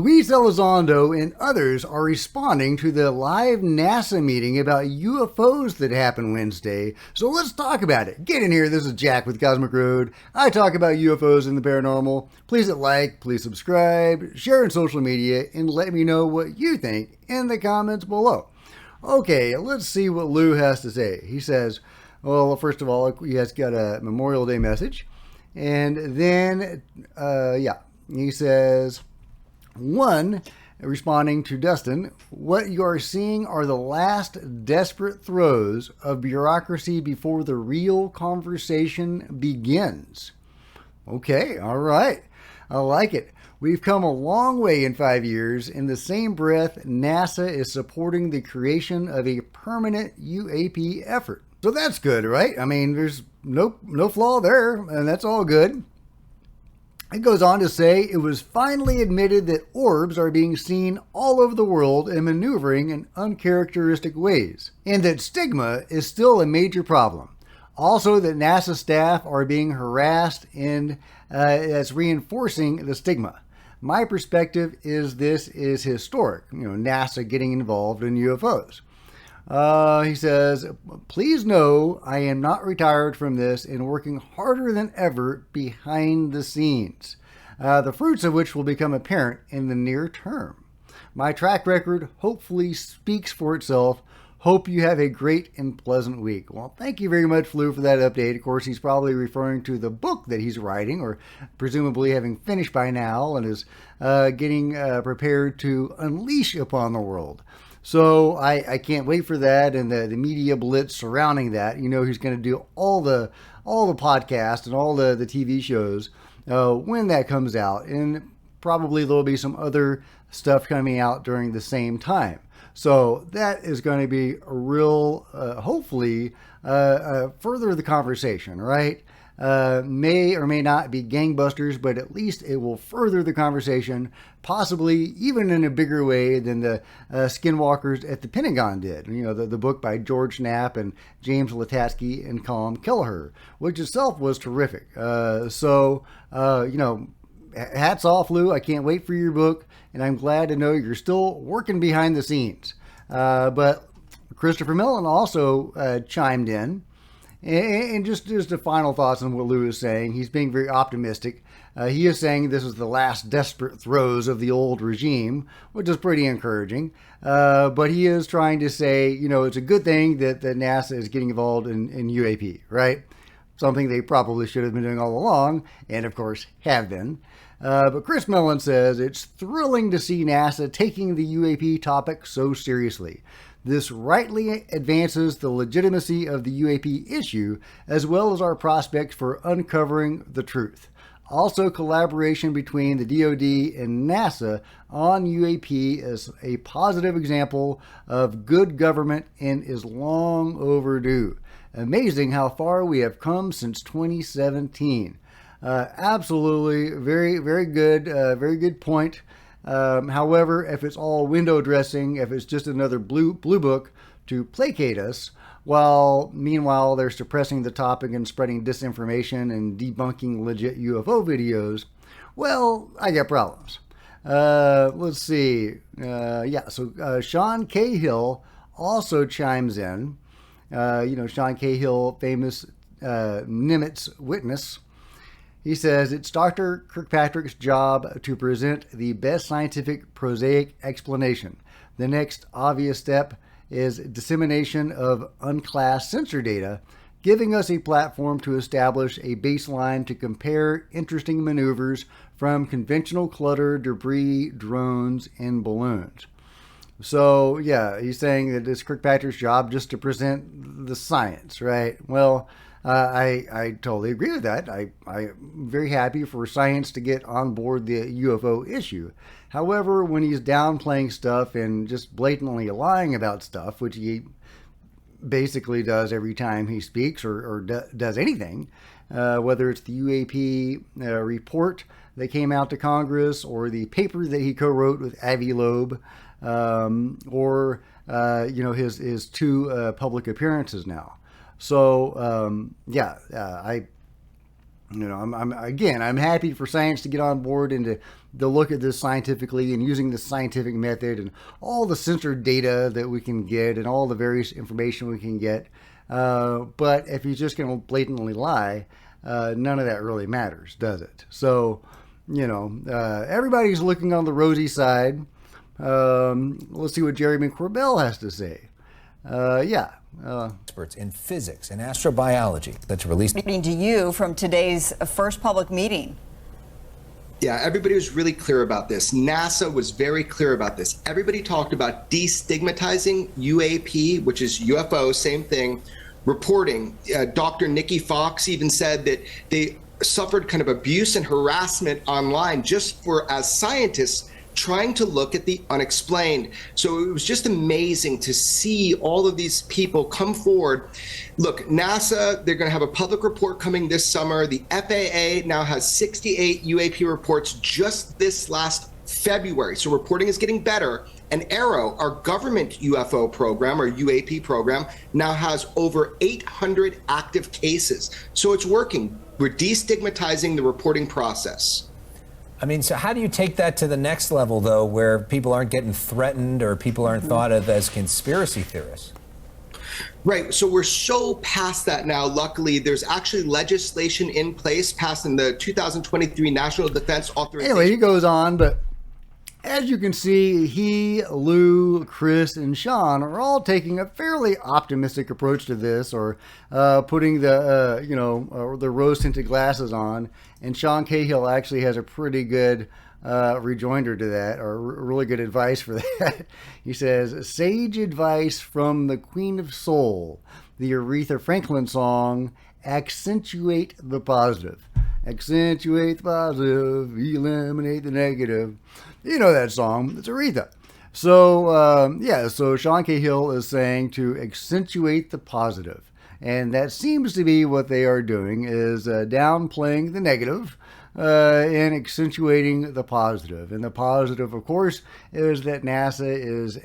Luis Elizondo and others are responding to the live NASA meeting about UFOs that happened Wednesday. So let's talk about it. Get in here. This is Jack with Cosmic Road. I talk about UFOs and the paranormal. Please hit like, please subscribe, share on social media, and let me know what you think in the comments below. Okay, let's see what Lou has to say. He says, well, first of all, he has got a Memorial Day message. And then, he says, one, responding to Dustin, what you are seeing are the last desperate throes of bureaucracy before the real conversation begins. Okay, all right. I like it. We've come a long way in 5 years. In the same breath, NASA is supporting the creation of a permanent UAP effort. So that's good, right? I mean, there's no flaw there, and that's all good. It goes on to say it was finally admitted that orbs are being seen all over the world and maneuvering in uncharacteristic ways, and that stigma is still a major problem. Also, that NASA staff are being harassed, and that's reinforcing the stigma. My perspective is this is historic, NASA getting involved in UFOs. He says, please know I am not retired from this and working harder than ever behind the scenes, the fruits of which will become apparent in the near term. My track record hopefully speaks for itself. Hope you have a great and pleasant week. Well, thank you very much, Lou, for that update. Of course, he's probably referring to the book that he's writing, or presumably having finished by now, and is getting prepared to unleash upon the world. So I can't wait for that, and the media blitz surrounding that. He's going to do all the podcasts and all the TV shows when that comes out, and probably there'll be some other stuff coming out during the same time. So that is going to be a real, hopefully, further the conversation, right? May or may not be gangbusters, but at least it will further the conversation, possibly even in a bigger way than the Skinwalkers at the Pentagon did. The book by George Knapp and James Latatsky and Colm Kelleher, which itself was terrific. Hats off, Lou. I can't wait for your book, and I'm glad to know you're still working behind the scenes. But Christopher Mellon also chimed in. And just the final thoughts on what Lou is saying. He's being very optimistic. He is saying this is the last desperate throes of the old regime, which is pretty encouraging. But he is trying to say, it's a good thing that NASA is getting involved in UAP, right? Something they probably should have been doing all along, and of course have been. But Chris Mellon says it's thrilling to see NASA taking the UAP topic so seriously. This rightly advances the legitimacy of the UAP issue, as well as our prospects for uncovering the truth. Also, collaboration between the DoD and NASA on UAP is a positive example of good government and is long overdue. Amazing how far we have come since 2017. Absolutely, very, very good point. However, if it's all window dressing, if it's just another blue book to placate us, while meanwhile they're suppressing the topic and spreading disinformation and debunking legit UFO videos, well, I got problems. Let's see. So Sean Cahill also chimes in. Sean Cahill, famous Nimitz witness. He says, it's Dr. Kirkpatrick's job to present the best scientific prosaic explanation. The next obvious step is dissemination of unclassed sensor data, giving us a platform to establish a baseline to compare interesting maneuvers from conventional clutter, debris, drones, and balloons. So, yeah, he's saying that it's Kirkpatrick's job just to present the science, right? Well, I totally agree with that. I'm very happy for science to get on board the UFO issue. However, when he's downplaying stuff and just blatantly lying about stuff, which he basically does every time he speaks or does anything, whether it's the UAP report that came out to Congress or the paper that he co-wrote with Avi Loeb, or his two public appearances now. So, I'm happy for science to get on board and to look at this scientifically and using the scientific method and all the censored data that we can get and all the various information we can get. But if he's just going to blatantly lie, none of that really matters, does it? So, everybody's looking on the rosy side. Let's see what Jeremy Corbell has to say. Experts in physics and astrobiology that's released. Speaking to you from today's first public meeting. Yeah, everybody was really clear about this. NASA was very clear about this. Everybody talked about destigmatizing UAP, which is UFO, same thing, reporting. Dr. Nikki Fox even said that they suffered kind of abuse and harassment online just for, as scientists, trying to look at the unexplained. So it was just amazing to see all of these people come forward. Look, NASA, they're going to have a public report coming this summer. The FAA now has 68 UAP reports just this last February. So reporting is getting better. And AARO, our government UFO program or UAP program, now has over 800 active cases. So it's working. We're destigmatizing the reporting process. I mean, so how do you take that to the next level, though, where people aren't getting threatened or people aren't thought of as conspiracy theorists? Right. So we're so past that now. Luckily, there's actually legislation in place passed in the 2023 National Defense Authorization. Anyway, he goes on, but as you can see, he, Lou, Chris, and Sean are all taking a fairly optimistic approach to this, or putting the the rose-tinted glasses on. And Sean Cahill actually has a pretty good rejoinder to that, or really good advice for that. He says, "Sage advice from the Queen of Soul, the Aretha Franklin song, accentuate the positive. Accentuate the positive, eliminate the negative." You know that song. It's Aretha. So, so Sean Cahill is saying to accentuate the positive. And that seems to be what they are doing, is downplaying the negative and accentuating the positive. And the positive, of course, is that NASA is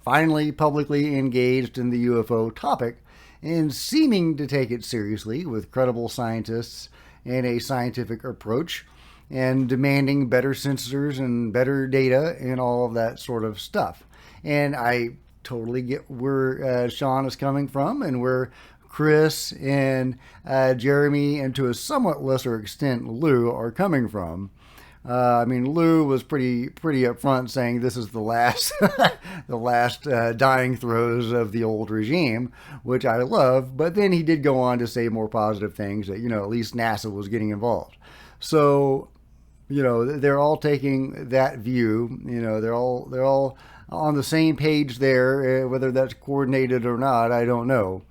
finally publicly engaged in the UFO topic and seeming to take it seriously with credible scientists and a scientific approach, and demanding better sensors and better data and all of that sort of stuff. And I totally get where Sean is coming from, and where Chris and Jeremy, and to a somewhat lesser extent Lou, are coming from. Lou was pretty upfront, saying this is the last the last dying throes of the old regime, which I love. But then he did go on to say more positive things, that at least NASA was getting involved. So they're all taking that view. They're all on the same page there. Whether that's coordinated or not, I don't know.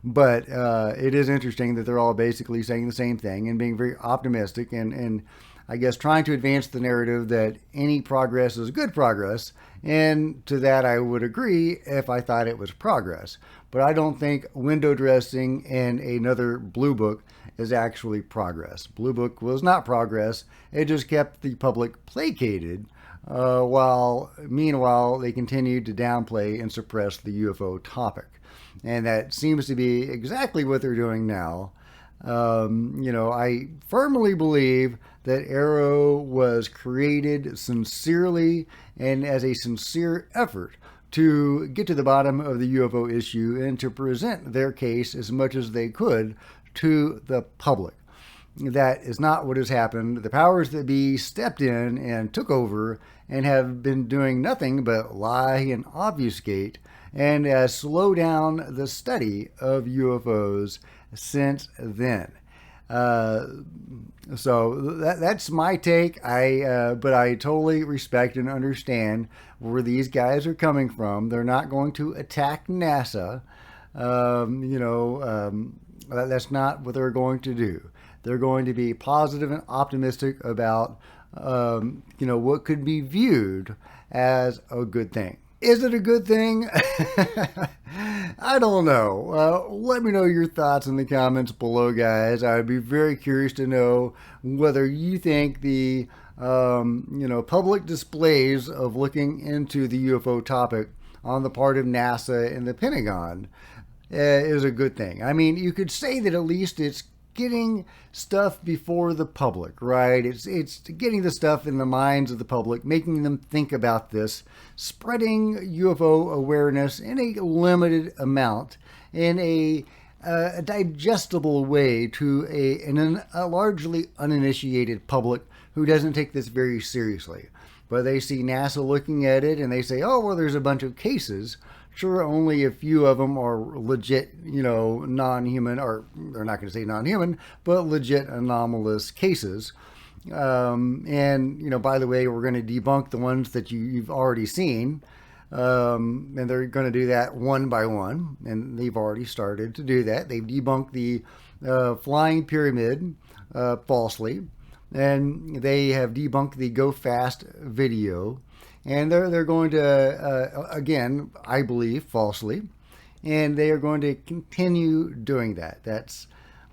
But it is interesting that they're all basically saying the same thing and being very optimistic, and I guess trying to advance the narrative that any progress is good progress. And to that I would agree if I thought it was progress. But I don't think window dressing and another blue book is actually progress. Blue book was not progress. It just kept the public placated, while meanwhile they continued to downplay and suppress the UFO topic. And that seems to be exactly what they're doing now. I firmly believe that AARO was created sincerely and as a sincere effort to get to the bottom of the UFO issue and to present their case as much as they could to the public. That is not what has happened. The powers that be stepped in and took over and have been doing nothing but lie and obfuscate, and slow down the study of UFOs since then. So that's my take. But I totally respect and understand where these guys are coming from. They're not going to attack NASA. That's not what they're going to do. They're going to be positive and optimistic about, what could be viewed as a good thing. Is it a good thing? I don't know. Let me know your thoughts in the comments below, guys. I'd be very curious to know whether you think the, public displays of looking into the UFO topic on the part of NASA and the Pentagon is a good thing. I mean, you could say that at least it's getting stuff before the public, right? It's getting the stuff in the minds of the public, making them think about this, spreading UFO awareness in a limited amount, in a digestible way to a largely uninitiated public who doesn't take this very seriously. But they see NASA looking at it and they say, oh, well, there's a bunch of cases. Sure, only a few of them are legit, non-human, or they're not going to say non-human, but legit anomalous cases. And, by the way, we're going to debunk the ones that you've already seen. And they're going to do that one by one. And they've already started to do that. They've debunked the flying pyramid falsely. And they have debunked the Go Fast video. And they're going to, again, I believe, falsely. And they are going to continue doing that. That's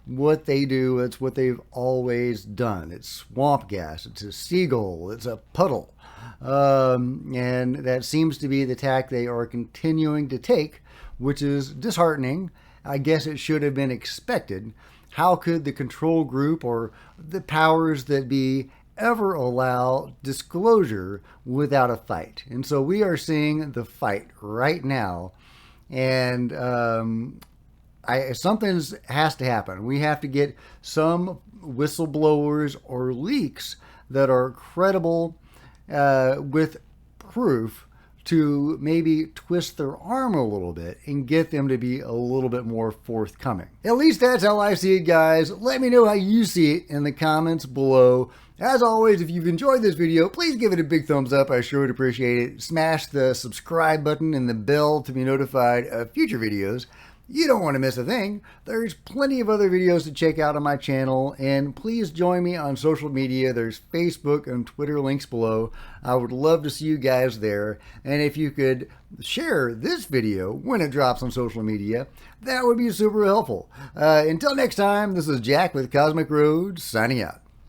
what they do. It's what they've always done. It's swamp gas. It's a seagull. It's a puddle. And that seems to be the tack they are continuing to take, which is disheartening. I guess it should have been expected. How could the control group or the powers that be ever allow disclosure without a fight? And so we are seeing the fight right now. And something has to happen. We have to get some whistleblowers or leaks that are credible with proof to maybe twist their arm a little bit and get them to be a little bit more forthcoming. At least that's how I see it, guys. Let me know how you see it in the comments below. As always, if you've enjoyed this video, please give it a big thumbs up. I sure would appreciate it. Smash the subscribe button and the bell to be notified of future videos. You don't want to miss a thing. There's plenty of other videos to check out on my channel, and please join me on social media. There's Facebook and Twitter links below. I would love to see you guys there, and if you could share this video when it drops on social media, that would be super helpful. Until next time, this is Jack with Cosmic Road, signing out.